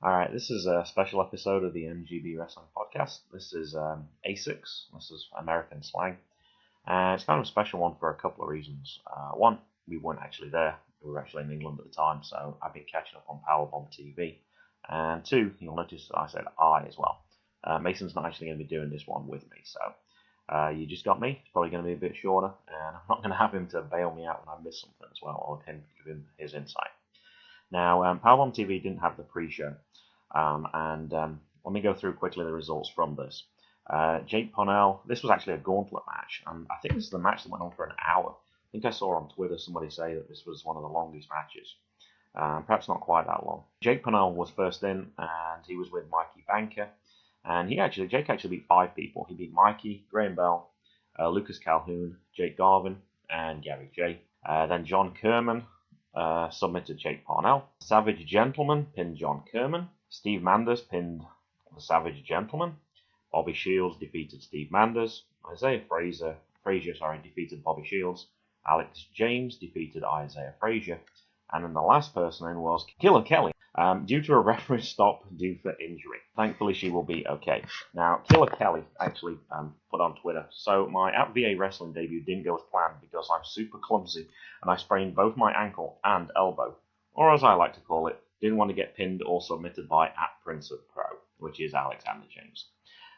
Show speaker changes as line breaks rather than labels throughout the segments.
Alright, this is a special episode of the MGB Wrestling Podcast. This is A6, this is American Slang, and it's kind of a special one for a couple of reasons. One, we weren't actually there, we were actually in England at the time, so I've been catching up on Powerbomb TV. And two, you'll notice that I said I as well. Mason's not actually going to be doing this one with me, so you just got me. It's probably going to be a bit shorter, and I'm not going to have him to bail me out when I miss something as well, or him give him his insight. Now, Powerbomb TV didn't have the pre-show, let me go through quickly the results from this. Jake Parnell, this was actually a gauntlet match, and I think this is the match that went on for an hour. I think I saw on Twitter somebody say that this was one of the longest matches. Perhaps not quite that long. Jake Parnell was first in, and he was with Mikey Banker, and Jake actually beat 5 people. He beat Mikey, Graham Bell, Lucas Calhoun, Jake Garvin, and Gary J. Then John Kerman submitted Jake Parnell. Savage Gentleman pinned John Kerman. Steve Manders pinned the Savage Gentleman. Bobby Shields defeated Steve Manders. Isaiah Frazier defeated Bobby Shields. Alex James defeated Isaiah Frazier. And then the last person in was Killer Kelly, due to a referee stop due for injury. Thankfully, she will be okay. Now, Killer Kelly actually put on Twitter, so my at VA Wrestling debut didn't go as planned because I'm super clumsy and I sprained both my ankle and elbow, or as I like to call it, didn't want to get pinned or submitted by at Prince of Pro, which is Alexander James.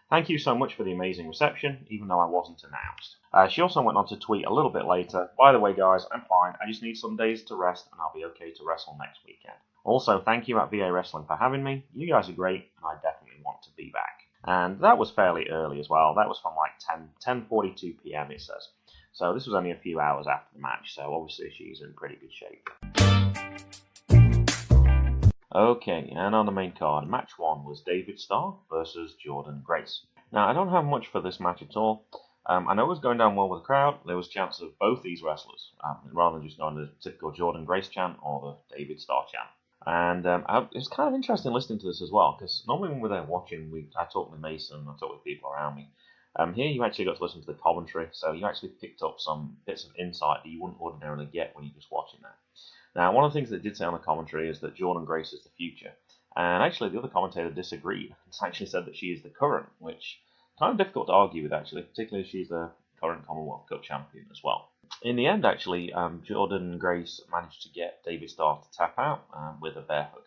Thank you so much for the amazing reception, even though I wasn't announced. She also went on to tweet a little bit later, by the way guys, I'm fine, I just need some days to rest and I'll be okay to wrestle next weekend. Also, thank you at VA Wrestling for having me, you guys are great and I definitely want to be back. And that was fairly early as well, that was from like 10:42 PM it says. So this was only a few hours after the match, so obviously she's in pretty good shape. Okay, and on the main card, match 1 was David Starr versus Jordan Grace. Now, I don't have much for this match at all. I know it was going down well with the crowd. There was chance of both these wrestlers, rather than just going the typical Jordan Grace chant or the David Starr chant. And it was kind of interesting listening to this as well, because normally when we're there watching, I talk with Mason, I talk with people around me. Here you actually got to listen to the commentary, so you actually picked up some bits of insight that you wouldn't ordinarily get when you're just watching that. Now, one of the things that did say on the commentary is that Jordan Grace is the future. And actually, the other commentator disagreed. He actually said that she is the current, which is kind of difficult to argue with, actually, particularly as she's the current Commonwealth Cup champion as well. In the end, actually, Jordan Grace managed to get David Starr to tap out with a bear hug.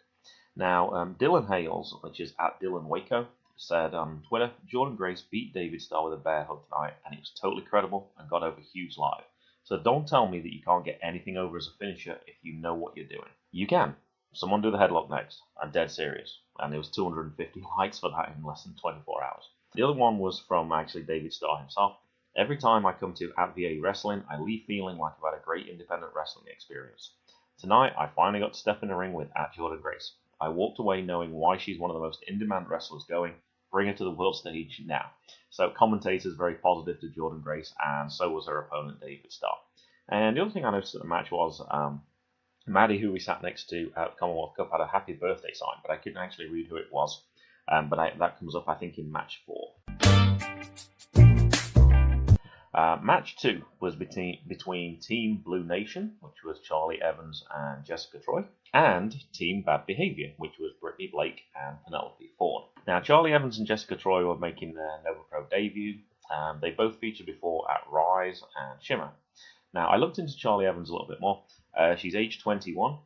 Now, Dylan Hales, which is at Dylan Waco, said on Twitter, Jordan Grace beat David Starr with a bear hug tonight, and it was totally credible and got over huge live. So don't tell me that you can't get anything over as a finisher if you know what you're doing. You can. Someone do the headlock next. I'm dead serious. And there was 250 likes for that in less than 24 hours. The other one was from actually David Starr himself. Every time I come to at VA Wrestling, I leave feeling like I've had a great independent wrestling experience. Tonight, I finally got to step in the ring with at Jordan Grace. I walked away knowing why she's one of the most in-demand wrestlers going. Bring her to the world stage now. So commentators very positive to Jordan Grace, and so was her opponent David Starr. And the other thing I noticed at the match was Maddie, who we sat next to at the Commonwealth Cup, had a happy birthday sign, but I couldn't actually read who it was. That comes up, I think, in match 4. Match 2 was between Team Blue Nation, which was Charlie Evans and Jessica Troy, and Team Bad Behavior, which was Brittany Blake and Penelope Ford. Now, Charlie Evans and Jessica Troy were making their Nova Pro debut. They both featured before at Rise and Shimmer. Now, I looked into Charlie Evans a little bit more. She's age 21,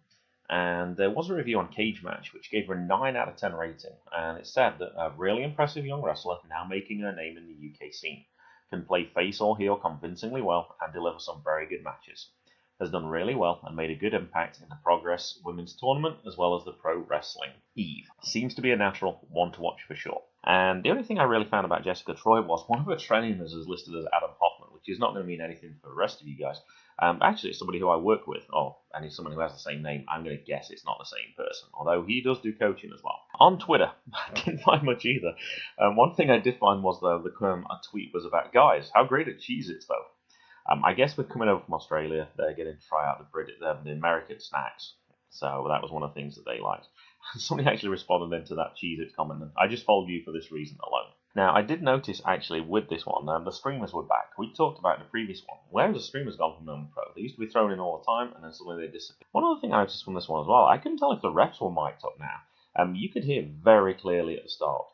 and there was a review on Cage Match, which gave her a 9 out of 10 rating, and it said that a really impressive young wrestler, now making her name in the UK scene, can play face or heel convincingly well and deliver some very good matches. Has done really well and made a good impact in the Progress Women's Tournament as well as the Pro Wrestling Eve. Seems to be a natural one to watch for sure. And the only thing I really found about Jessica Troy was one of her trainers is listed as Adam Hoffman, which is not going to mean anything for the rest of you guys. Actually, it's somebody who I work with, and he's someone who has the same name. I'm going to guess it's not the same person, although he does do coaching as well. On Twitter, I didn't find much either. One thing I did find was, though, a tweet was about, guys, how great are Cheez-Its, though? I guess we're coming over from Australia, they're getting to try out the American snacks. So that was one of the things that they liked. Somebody actually responded then to that Cheez-Its comment, and I just followed you for this reason alone. Now, I did notice, actually, with this one, the streamers were back. We talked about in the previous one. Where have the streamers gone from Nova Pro? They used to be thrown in all the time, and then suddenly they disappeared. One other thing I noticed from this one as well, I couldn't tell if the refs were mic'd up now. You could hear very clearly at the start.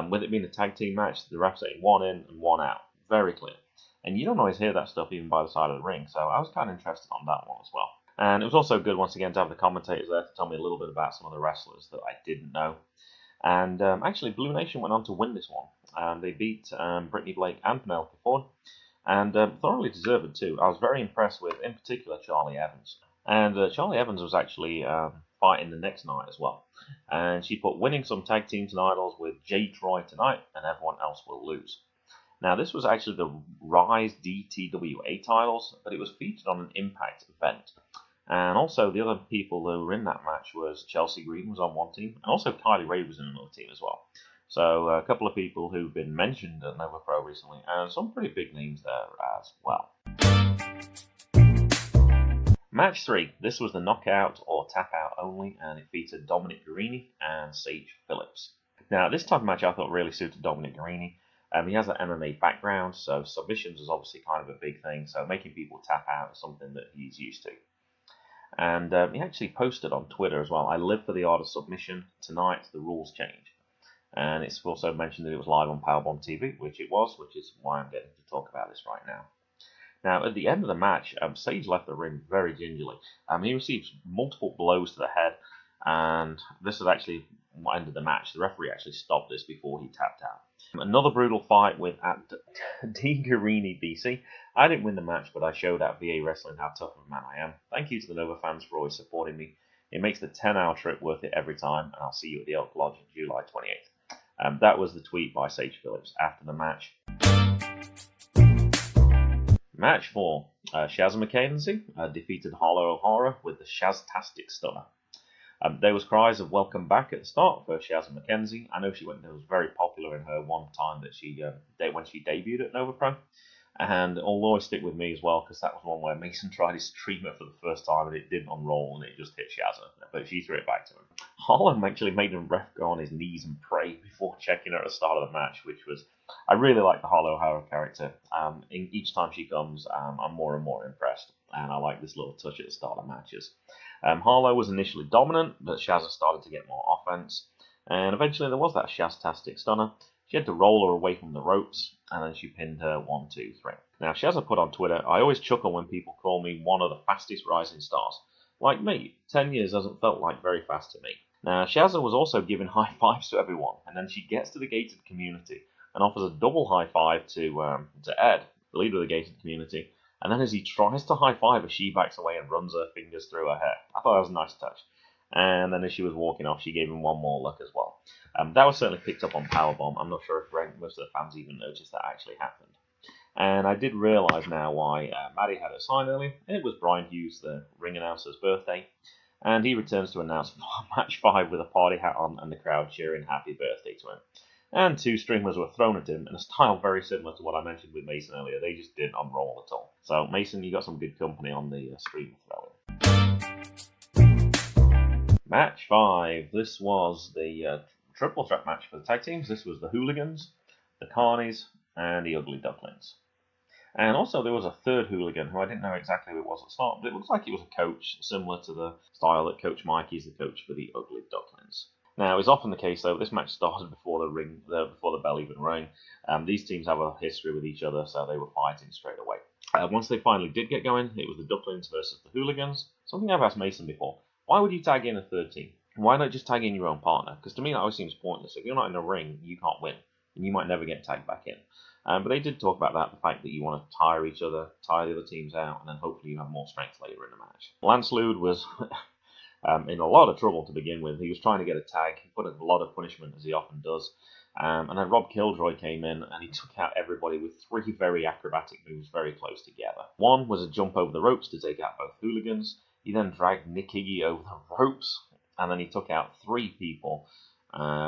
With it being a tag team match, the ref saying 1 in and 1 out. Very clear. And you don't always hear that stuff even by the side of the ring, so I was kind of interested on that one as well. And it was also good, once again, to have the commentators there to tell me a little bit about some of the wrestlers that I didn't know. And actually, Blue Nation went on to win this one. They beat Brittany Blake and Penelope Ford, and thoroughly deserved too. I was very impressed with, in particular, Charlie Evans. And Charlie Evans was actually fighting the next night as well. And she put winning some tag team titles with Jay Troy tonight, and everyone else will lose. Now, this was actually the Rise DTWA titles, but it was featured on an Impact event. And also, the other people who were in that match was Chelsea Green was on one team, and also Kylie Ray was in another team as well. So, a couple of people who've been mentioned at Nova Pro recently, and some pretty big names there as well. Match 3. This was the knockout or tap out only, and it featured Dominic Garrini and Sage Phillips. Now, this type of match I thought really suited Dominic Garrini. He has an MMA background, so submissions is obviously kind of a big thing, so making people tap out is something that he's used to. And he actually posted on Twitter as well, "I live for the art of submission. Tonight, the rules change." And it's also mentioned that it was live on Powerbomb TV, which it was, which is why I'm getting to talk about this right now. Now, at the end of the match, Sage left the ring very gingerly. He received multiple blows to the head, and this is actually what ended the match. The referee actually stopped this before he tapped out. Another brutal fight with D. Garrini BC. I didn't win the match, but I showed at VA Wrestling how tough of a man I am. Thank you to the Nova fans for always supporting me. It makes the 10-hour trip worth it every time, and I'll see you at the Elk Lodge on July 28th. That was the tweet by Sage Phillips after the match. Match 4. Shazza McKenzie defeated Harlow O'Hara with the Shaztastic Stunner. There was cries of welcome back at the start for Shazza McKenzie. I know she was very popular in her one time that she when she debuted at Nova Pro. And it'll always stick with me as well, because that was one where Mason tried his streamer for the first time and it didn't unroll and it just hit Shazza, but she threw it back to him. Harlem actually made the ref go on his knees and pray before checking her at the start of the match, which was, I really like the Harlow O'Hara character. Each time she comes, I'm more and more impressed, and I like this little touch at the start of matches. Harlow was initially dominant, but Shazza started to get more offense, and eventually there was that Shaztastic Stunner. She had to roll her away from the ropes, and then she pinned her 1, 2, 3. Now, Shazza put on Twitter, "I always chuckle when people call me one of the fastest rising stars. Like me, 10 years hasn't felt like very fast to me." Now, Shazza was also giving high fives to everyone, and then she gets to the gated community and offers a double high five to Ed, the leader of the gated community. And then as he tries to high five her, she backs away and runs her fingers through her hair. I thought that was a nice touch. And then as she was walking off, she gave him one more look as well. That was certainly picked up on Powerbomb. I'm not sure if most of the fans even noticed that actually happened. And I did realise now why Maddie had her sign earlier. It was Brian Hughes, the ring announcer's birthday. And he returns to announce match 5 with a party hat on and the crowd cheering happy birthday to him. And 2 streamers were thrown at him in a style very similar to what I mentioned with Mason earlier. They just didn't unroll at all. So, Mason, you got some good company on the stream throwing. Match 5. This was the triple threat match for the tag teams. This was the Hooligans, the Carnies, and the Ugly Ducklings. And also there was a third hooligan who I didn't know exactly who it was at the start, but it looks like he was a coach, similar to the style that Coach Mikey's the coach for the Ugly Ducklings. Now, it's often the case, though, this match started before the bell even rang. These teams have a history with each other, so they were fighting straight away. Once they finally did get going, it was the Ducklings versus the Hooligans. Something I've asked Mason before. Why would you tag in a third team? Why not just tag in your own partner? Because to me, that always seems pointless. If you're not in a ring, you can't win, and you might never get tagged back in. But they did talk about that, the fact that you want to tire each other, tire the other teams out, and then hopefully you have more strength later in the match. Lance Lude was in a lot of trouble to begin with. He was trying to get a tag. He put a lot of punishment, as he often does. And then Rob Killjoy came in, and he took out everybody with 3 very acrobatic moves very close together. One was a jump over the ropes to take out both hooligans. He then dragged Nick Higgy over the ropes, and then he took out 3 people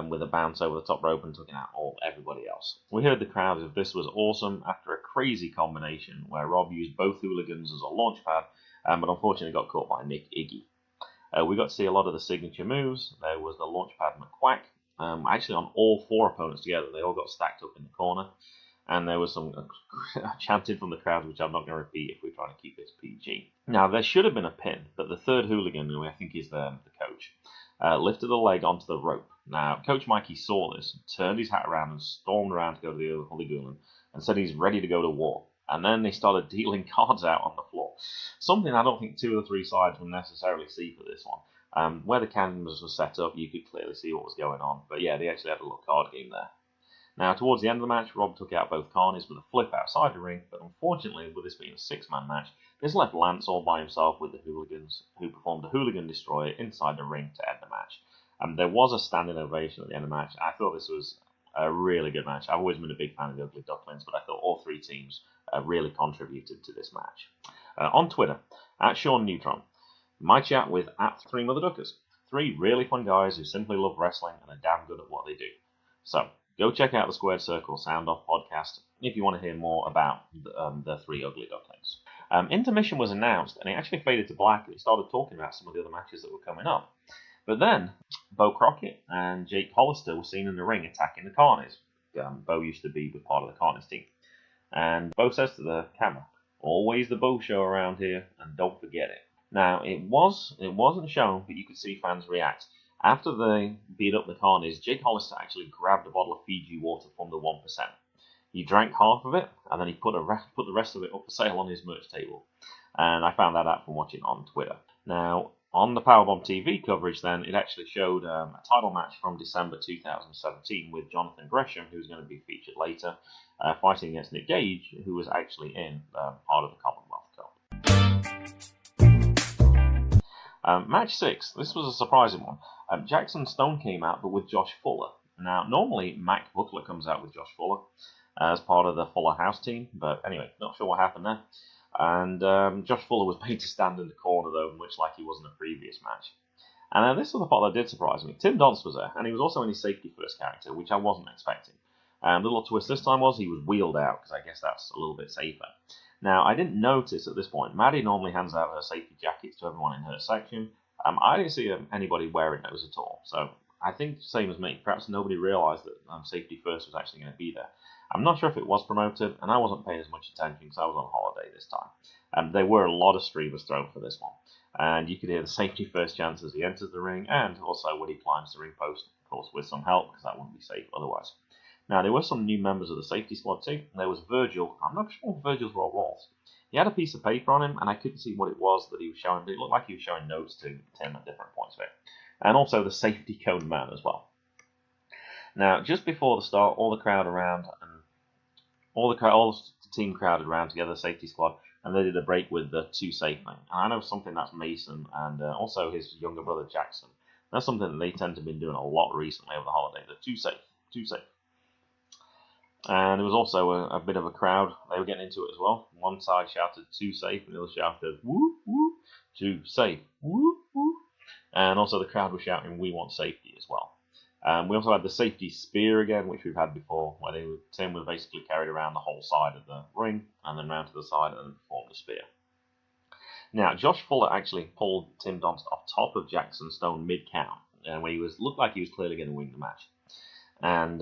with a bounce over the top rope and took out everybody else. We heard the crowd as this was awesome after a crazy combination where Rob used both hooligans as a launch pad, but unfortunately got caught by Nick Higgy. We got to see a lot of the signature moves. There was the Launchpad McQuack, actually on all 4 opponents together. They all got stacked up in the corner. And there was some chanting from the crowd, which I'm not going to repeat if we're trying to keep this PG. Now, there should have been a pin, but the third hooligan, who I think is the coach, lifted a leg onto the rope. Now, Coach Mikey saw this, turned his hat around and stormed around to go to the other hooligan and said he's ready to go to war. And then they started dealing cards out on the floor. Something I don't think 2 or 3 sides will necessarily see for this one. Where the cameras were set up, you could clearly see what was going on. But yeah, they actually had a little card game there. Now, towards the end of the match, Rob took out both carnies with a flip outside the ring, but unfortunately, with this being a 6-man match, this left Lance all by himself with the hooligans, who performed a hooligan destroyer inside the ring to end the match. There was a standing ovation at the end of the match. I thought this was a really good match. I've always been a big fan of the Ugly Ducklings, but I thought all 3 teams really contributed to this match. On Twitter, at Sean Neutron, my chat with at 3 Mother Duckers. 3 really fun guys who simply love wrestling and are damn good at what they do. So, go check out the Squared Circle Sound Off podcast if you want to hear more about the 3 Ugly Ducklings. Intermission was announced, and it actually faded to black, and it started talking about some of the other matches that were coming up. But then, Bo Crockett and Jake Hollister were seen in the ring attacking the Carnies. Bo used to be part of the Carnies team. And Bo says to the camera, "Always the Bo show around here, and don't forget it." Now, it wasn't shown, but you could see fans react. After they beat up the Carnies, Jake Hollister actually grabbed a bottle of Fiji water from the 1%. He drank half of it, and then he put the rest of it up for sale on his merch table. And I found that out from watching on Twitter. Now, on the Powerbomb TV coverage then, it actually showed a title match from December 2017 with Jonathan Gresham, who's going to be featured later, fighting against Nick Gage, who was actually in part of the Commonwealth Cup. Match 6, this was a surprising one. Jackson Stone came out, but with Josh Fuller. Now, normally Mac Buckler comes out with Josh Fuller as part of the Fuller House team, but anyway, not sure what happened there. And Josh Fuller was made to stand in the corner, though, much like he was in the previous match. And this was the part that did surprise me. Tim Donst was there, and he was also in his safety first character, which I wasn't expecting. The little twist this time was he was wheeled out, because I guess that's a little bit safer. Now, I didn't notice at this point, Maddie normally hands out her safety jackets to everyone in her section. I didn't see anybody wearing those at all, so I think same as me. Perhaps nobody realised that safety first was actually going to be there. I'm not sure if it was promoted, and I wasn't paying as much attention because I was on holiday this time. There were a lot of streamers thrown for this one, and you could hear the safety first chants as he enters the ring, and also when he climbs the ring post, of course, with some help, because that wouldn't be safe otherwise. Now, there were some new members of the safety squad too. There was Virgil. I'm not sure if Virgil's role was. He had a piece of paper on him, and I couldn't see what it was that he was showing, but it looked like he was showing notes to Tim at different points of it. And also the safety cone man as well. Now, just before the start, all the team crowded around together, the safety squad, and they did a break with the 2 safe thing. And I know something that's Mason and also his younger brother Jackson. That's something that they tend to have been doing a lot recently over the holiday. The 2 safe. And there was also a bit of a crowd. They were getting into it as well. One side shouted 2 safe, and the other shouted woo woo, 2 safe, woo woo. And also the crowd was shouting, "We want safety" as well. We also had the safety spear again, which we've had before, where Tim was basically carried around the whole side of the ring, and then round to the side, and then performed the spear. Now, Josh Fuller actually pulled Tim Donst off top of Jackson Stone mid-count, and when looked like he was clearly going to win the match. And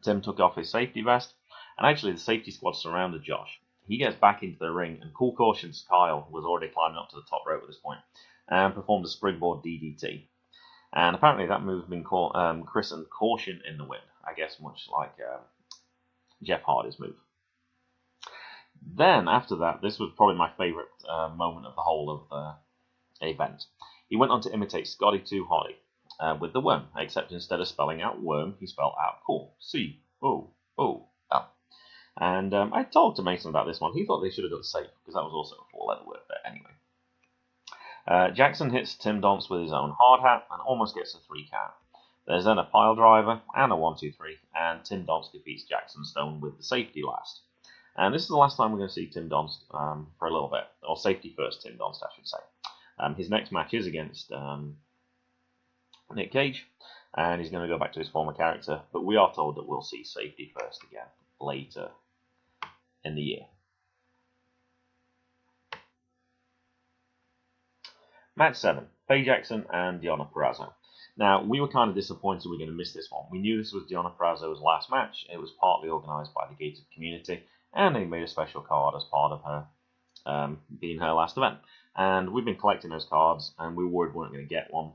Tim took off his safety vest, and actually the safety squad surrounded Josh. He gets back into the ring, and Cool Caution's Kyle was already climbing up to the top rope at this point, and performed a springboard DDT. And apparently that move has been christened Caution in the Wind, I guess much like Jeff Hardy's move. Then, after that, this was probably my favourite moment of the whole of the event. He went on to imitate Scotty 2 Hardy with the worm, except instead of spelling out worm, he spelled out cool. C-O-O-L. And I talked to Mason about this one. He thought they should have done safe, because that was also a 4-letter word, but anyway. Jackson hits Tim Donst with his own hard hat and almost gets a 3 count. There's then a pile driver and a 1-2-3, and Tim Donst defeats Jackson Stone with the safety last. And this is the last time we're going to see Tim Donst for a little bit, or safety first Tim Donst, I should say. His next match is against Nick Gage, and he's going to go back to his former character, but we are told that we'll see safety first again later in the year. Match 7, Faye Jackson and Deonna Purrazzo. Now, we were kind of disappointed we were going to miss this one. We knew this was Deonna Purrazzo's last match. It was partly organised by the gated community, and they made a special card as part of her being her last event. And we've been collecting those cards, and we were worried we weren't going to get one.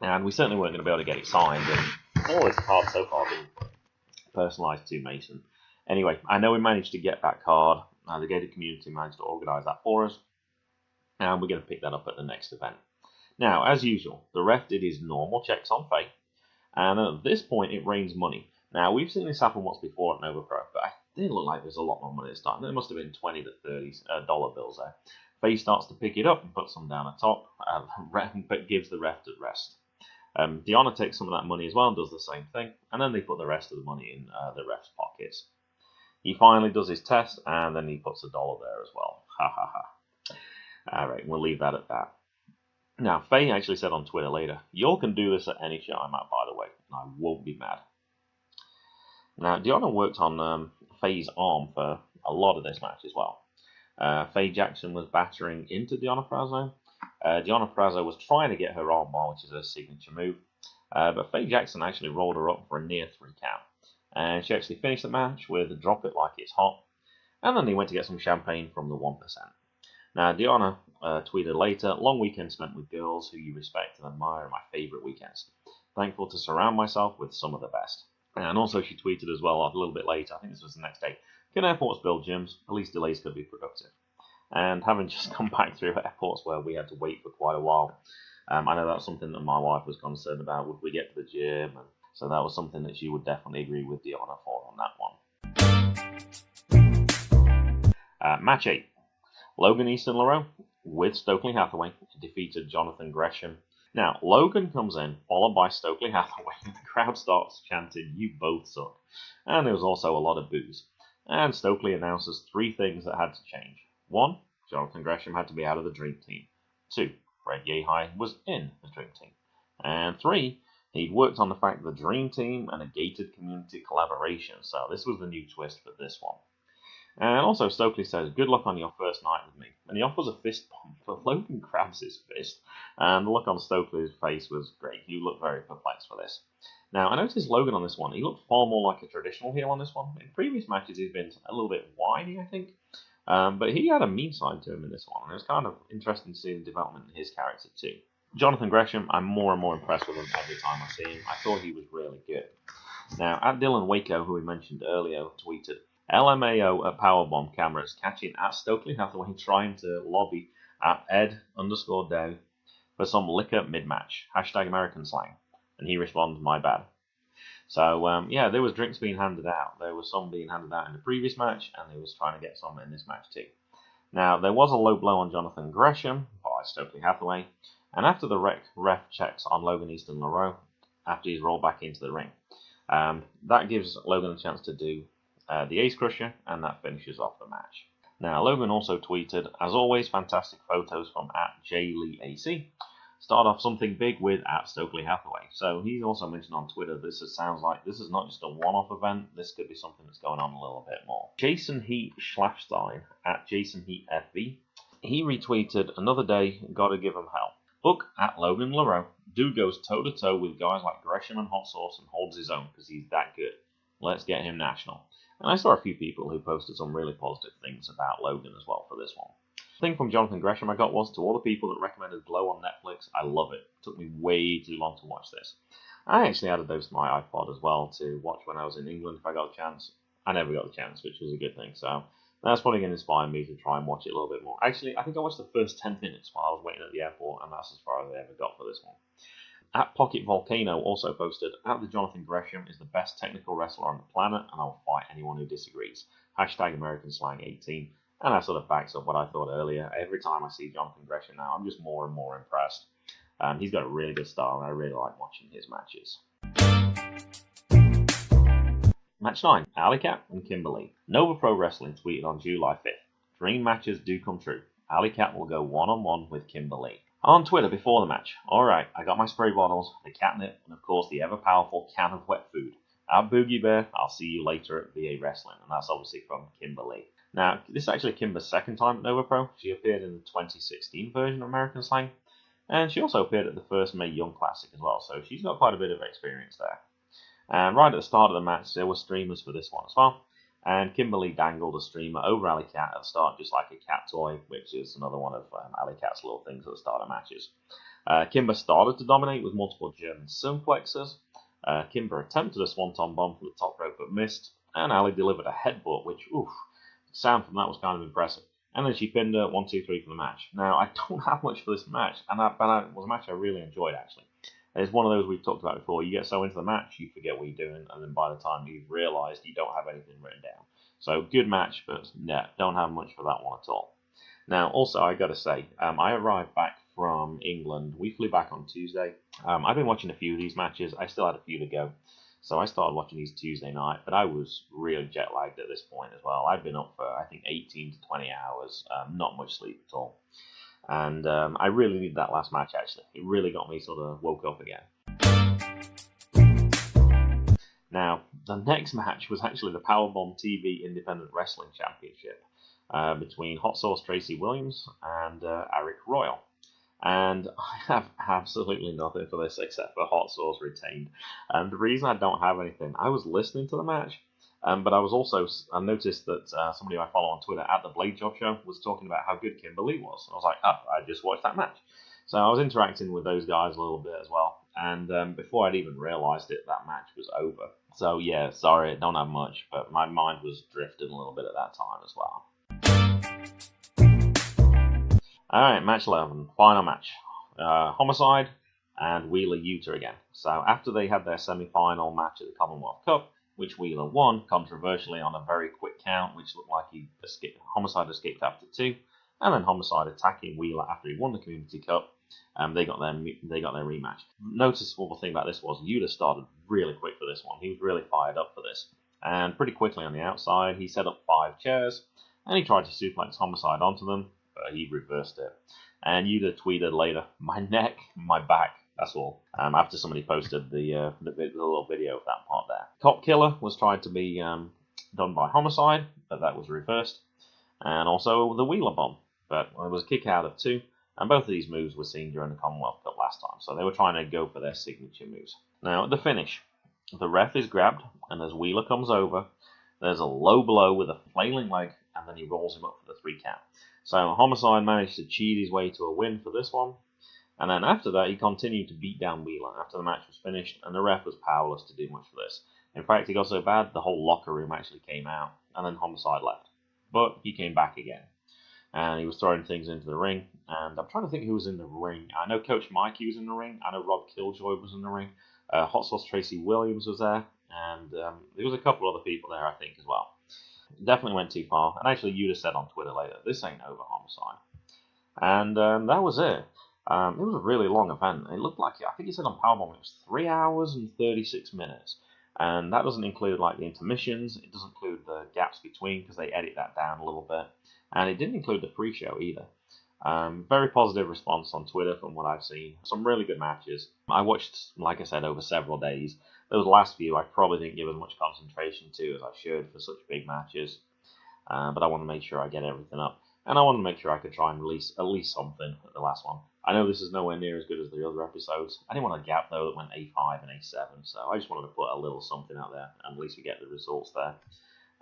And we certainly weren't going to be able to get it signed. And all this card so far been personalised to Mason. Anyway, I know we managed to get that card. The gated community managed to organise that for us. And we're going to pick that up at the next event. Now, as usual, the ref did his normal checks on Faye. And at this point, it rains money. Now, we've seen this happen once before at Nova Pro, but it didn't look like there's a lot more money this time. There must have been $20 to $30 bills there. Faye starts to pick it up and puts them down the top, but gives the ref the rest. Deanna takes some of that money as well and does the same thing, and then they put the rest of the money in the ref's pockets. He finally does his test, and then he puts $1 there as well. Ha ha ha. Alright, we'll leave that at that. Now, Faye actually said on Twitter later, "Y'all can do this at any show I'm at, by the way, and I won't be mad." Now, Deanna worked on Faye's arm for a lot of this match as well. Faye Jackson was battering into Deanna Prazo. Deanna Prazo was trying to get her arm bar, which is her signature move, but Faye Jackson actually rolled her up for a near 3 count. And she actually finished the match with a drop it like it's hot, and then they went to get some champagne from the 1%. Now, Deanna tweeted later, "Long weekend spent with girls who you respect and admire are my favourite weekends. Thankful to surround myself with some of the best." And also she tweeted as well a little bit later, I think this was the next day, "Can airports build gyms? Police delays could be productive." And having just come back through airports where we had to wait for quite a while, I know that's something that my wife was concerned about. Would we get to the gym? And so that was something that she would definitely agree with Deanna for on that one. Match 8. Logan Easton Lareau with Stokely Hathaway defeated Jonathan Gresham. Now, Logan comes in, followed by Stokely Hathaway, and the crowd starts chanting, "You both suck." And there was also a lot of boos. And Stokely announces 3 things that had to change. 1, Jonathan Gresham had to be out of the Dream Team. 2, Fred Yehai was in the Dream Team. And 3, he'd worked on the fact of the Dream Team and a gated community collaboration, so this was the new twist for this one. And also Stokely says, "Good luck on your first night with me." And he offers a fist bump, but Logan grabs his fist. And the look on Stokely's face was great. He looked very perplexed for this. Now, I noticed Logan on this one, he looked far more like a traditional heel on this one. In previous matches, he's been a little bit whiny, I think. But he had a mean side to him in this one. And it was kind of interesting to see the development in his character too. Jonathan Gresham, I'm more and more impressed with him every time I see him. I thought he was really good. Now, at Dylan Waco, who we mentioned earlier, tweeted, "LMAO at Powerbomb cameras catching at Stokely Hathaway trying to lobby at Ed_Dow for some liquor mid-match. Hashtag American Slang." And he responds, "My bad." So, yeah, there was drinks being handed out. There was some being handed out in the previous match, and they was trying to get some in this match too. Now, there was a low blow on Jonathan Gresham by Stokely Hathaway, and after the ref checks on Logan Easton Lareau, after he's rolled back into the ring, that gives Logan a chance to do the Ace Crusher, and that finishes off the match. Now, Logan also tweeted, "As always, fantastic photos from @JLeeAC. Start off something big with @Stokely Hathaway." So he also mentioned on Twitter, sounds like this is not just a one-off event. This could be something that's going on a little bit more. Jason Heat Schlafstein @JasonHeatFV. He retweeted, "Another day, gotta give him hell. Book @Logan Lareau. Dude goes toe-to-toe with guys like Gresham and Hot Sauce and holds his own because he's that good. Let's get him national." And I saw a few people who posted some really positive things about Logan as well for this one. The thing from Jonathan Gresham I got was, to all the people that recommended Glow on Netflix, I love it. It took me way too long to watch this. I actually added those to my iPod as well to watch when I was in England if I got a chance. I never got the chance, which was a good thing. So that's probably going to inspire me to try and watch it a little bit more. Actually, I think I watched the first 10 minutes while I was waiting at the airport, and that's as far as I ever got for this one. @Pocket Volcano also posted, "The Jonathan Gresham is the best technical wrestler on the planet, and I'll fight anyone who disagrees. Hashtag American Slang 18. And that sort of backs up what I thought earlier. Every time I see Jonathan Gresham now, I'm just more and more impressed. He's got a really good style, and I really like watching his matches. Match 9, Alley Cat and Kimberly. Nova Pro Wrestling tweeted on July 5th, "Dream matches do come true. Alley Cat will go one-on-one with Kimberly." On Twitter before the match, "Alright, I got my spray bottles, the catnip, and of course the ever-powerful can of wet food. Boogie Bear, I'll see you later at VA Wrestling." And that's obviously from Kimberly. Now, this is actually Kimber's second time at Nova Pro. She appeared in the 2016 version of American Slang, and she also appeared at the first Mae Young Classic as well, so she's got quite a bit of experience there. And right at the start of the match, there were streamers for this one as well. And Kimberly dangled a streamer over Alley Cat at the start, just like a cat toy, which is another one of Alley Cat's little things at the start of matches. Kimber started to dominate with multiple German suplexes. Kimber attempted a swanton bomb from the top rope but missed, and Alley delivered a headbutt, which, oof, the sound from that was kind of impressive. And then she pinned her 1, 2, 3 for the match. Now, I don't have much for this match, but it was a match I really enjoyed, actually. It's one of those we've talked about before. You get so into the match, you forget what you're doing, and then by the time you've realised, you don't have anything written down. So, good match, but yeah, don't have much for that one at all. Now, also, I got to say, I arrived back from England. We flew back on Tuesday. I've been watching a few of these matches. I still had a few to go. So I started watching these Tuesday night, but I was really jet lagged at this point as well. I'd been up for, I think, 18 to 20 hours, not much sleep at all. And I really needed that last match, actually. It really got me sort of woke up again. Now, the next match was actually the Powerbomb TV Independent Wrestling Championship between Hot Sauce Tracy Williams and Eric Royal. And I have absolutely nothing for this except for Hot Sauce retained. And the reason I don't have anything, I was listening to the match, but I noticed that somebody I follow on Twitter at the Blade Job Show was talking about how good Kimberly was. I was like, oh, I just watched that match. So I was interacting with those guys a little bit as well. And before I'd even realised it, that match was over. So yeah, sorry, I don't have much, but my mind was drifting a little bit at that time as well. Alright, match 11, final match. Homicide and Wheeler Yuta again. So after they had their semi-final match at the Commonwealth Cup, which Wheeler won controversially on a very quick count, which looked like Homicide escaped after 2, and then Homicide attacking Wheeler after he won the Community Cup, they got their rematch. Noticeable thing about this was Yuta started really quick for this one. He was really fired up for this, and pretty quickly on the outside he set up 5 chairs, and he tried to suplex Homicide onto them, but he reversed it. And Yuta tweeted later, "My neck, my back, that's all." After somebody posted the little video of that part there. Cop Killer was tried to be done by Homicide, but that was reversed. And also the Wheeler Bomb, but it was a kick out of 2. And both of these moves were seen during the Commonwealth Cup last time, so they were trying to go for their signature moves. Now at the finish, the ref is grabbed, and as Wheeler comes over, there's a low blow with a flailing leg, and then he rolls him up for the 3 count. So Homicide managed to cheat his way to a win for this one, and then after that he continued to beat down Wheeler after the match was finished, and the ref was powerless to do much for this. In fact, it got so bad the whole locker room actually came out, and then Homicide left. But he came back again, and he was throwing things into the ring, and I'm trying to think who was in the ring. I know Coach Mikey was in the ring, I know Rob Killjoy was in the ring, Hot Sauce Tracy Williams was there, and there was a couple other people there I think as well. Definitely went too far, and actually Yuta said on Twitter later, "This ain't over, Homicide." And that was it. It was a really long event. It looked like, I think he said on Powerbomb it was 3 hours and 36 minutes. And that doesn't include like the intermissions, it doesn't include the gaps between because they edit that down a little bit. And it didn't include the pre-show either. Very positive response on Twitter from what I've seen. Some really good matches. I watched, like I said, over several days. Those last few I probably didn't give as much concentration to as I should for such big matches. But I want to make sure I get everything up. And I want to make sure I could try and release at least something at the last one. I know this is nowhere near as good as the other episodes. I didn't want a gap though that went A5 and A7. So I just wanted to put a little something out there. And at least we get the results there.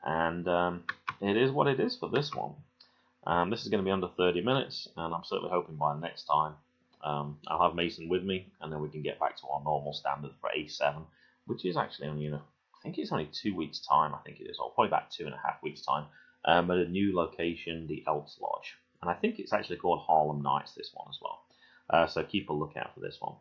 And it is what it is for this one. This is going to be under 30 minutes, and I'm certainly hoping by next time I'll have Mason with me, and then we can get back to our normal standard for A7, which is actually only I think it's only 2 weeks' time, I think it is, or probably about 2.5 weeks' time, at a new location, the Elks Lodge. And I think it's actually called Harlem Nights, this one as well. So keep a lookout for this one.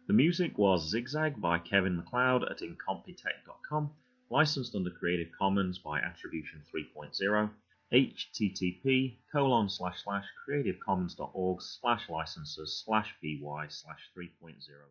The music was Zigzag by Kevin MacLeod at incompetech.com, licensed under Creative Commons by Attribution 3.0, http://creativecommons.org/licenses/by/3.0.